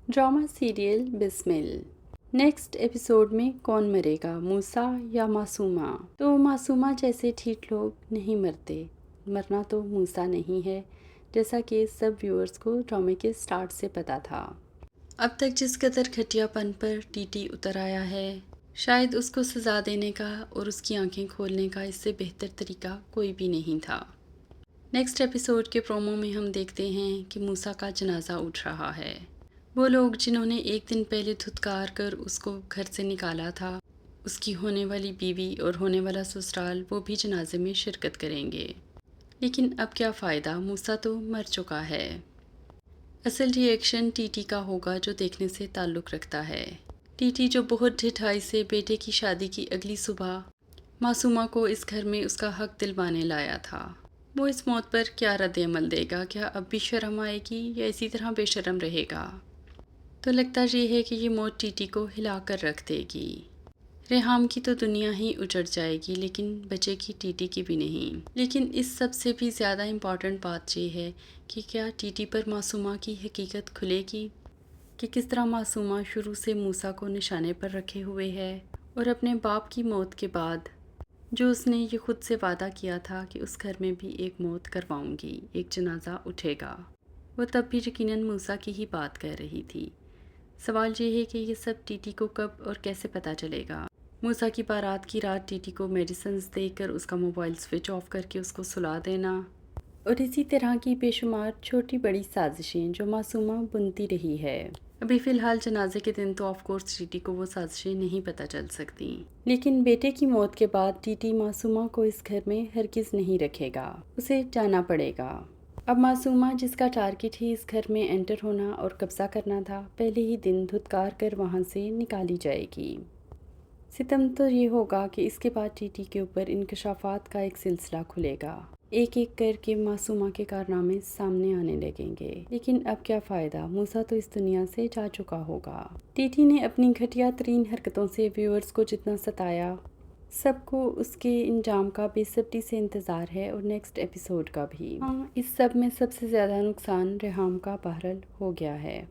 Drama serial Bismil. Next episode में कौन मरेगा, मूसा या मासूमा? तो मासूमा जैसे ठीक लोग नहीं मरते, मरना तो मूसा नहीं है, जैसा कि सब व्यूअर्स को ड्रामे के स्टार्ट से पता था। अब तक जिस कदर घटियापन पर टीटी उतर आया है, शायद उसको सज़ा देने का और उसकी आंखें खोलने का इससे बेहतर तरीका कोई भी नहीं था। नेक्स्ट एपिसोड के प्रोमो में हम देखते हैं कि मूसा का जनाजा उठ रहा है। वो लोग जिन्होंने एक दिन पहले धुतकार कर उसको घर से निकाला था, उसकी होने वाली बीवी और होने वाला ससुराल, वो भी जनाजे में शिरकत करेंगे। लेकिन अब क्या फ़ायदा, मूसा तो मर चुका है। असल रिएक्शन टीटी का होगा जो देखने से ताल्लुक़ रखता है। टीटी जो बहुत ढिठाई से बेटे की शादी की अगली सुबह मासूमा को इस घर में उसका हक दिलवाने लाया था, वो इस मौत पर क्या रद्द अमल देगा? क्या अब भी शर्म आएगी या इसी तरह बेशर्म रहेगा? तो लगता ये है कि ये मौत टीटी को हिला कर रख देगी। रेहाम की तो दुनिया ही उजड़ जाएगी, लेकिन बचेगी टीटी की भी नहीं। लेकिन इस सब से भी ज़्यादा इम्पॉर्टेंट बात ये है कि क्या टीटी पर मासूमा की हकीकत खुलेगी कि किस तरह मासूमा शुरू से मूसा को निशाने पर रखे हुए है, और अपने बाप की मौत के बाद जो उसने ये खुद से वादा किया था कि उस घर में भी एक मौत करवाऊंगी, एक जनाजा उठेगा, वो तब भी यकीनन मूसा की ही बात कर रही थी। सवाल ये है कि ये सब टीटी को कब और कैसे पता चलेगा। मूसा की बारात की रात टीटी को मेडिसिन्स देकर उसका मोबाइल स्विच ऑफ करके उसको सुला देना, और इसी तरह की बेशुमार छोटी बड़ी साजिशें जो मासूमा बुनती रही है। अभी फ़िलहाल जनाजे के दिन तो ऑफ कोर्स टीटी को वो साजिशें नहीं पता चल सकती, लेकिन बेटे की मौत के बाद टीटी मासूमा को इस घर में हरगिज़ नहीं रखेगा, उसे जाना पड़ेगा। अब मासूमा जिसका टारगेट ही इस घर में एंटर होना और कब्ज़ा करना था, पहले ही दिन धुतकार कर वहाँ से निकाली जाएगी। सितम तो ये होगा कि इसके बाद टीटी के ऊपर इंकशाफात का एक सिलसिला खुलेगा, एक एक करके मासूमा के कारनामे सामने आने लगेंगे। लेकिन अब क्या फ़ायदा, मूसा तो इस दुनिया से जा चुका होगा। टीटी ने अपनी घटिया तरीन हरकतों से व्यूअर्स को जितना सताया, सबको उसके इंजाम का बेसब्री से इंतज़ार है, और नेक्स्ट एपिसोड का भी। हाँ, इस सब में सबसे ज़्यादा नुकसान रेहाम का बहरहाल हो गया है।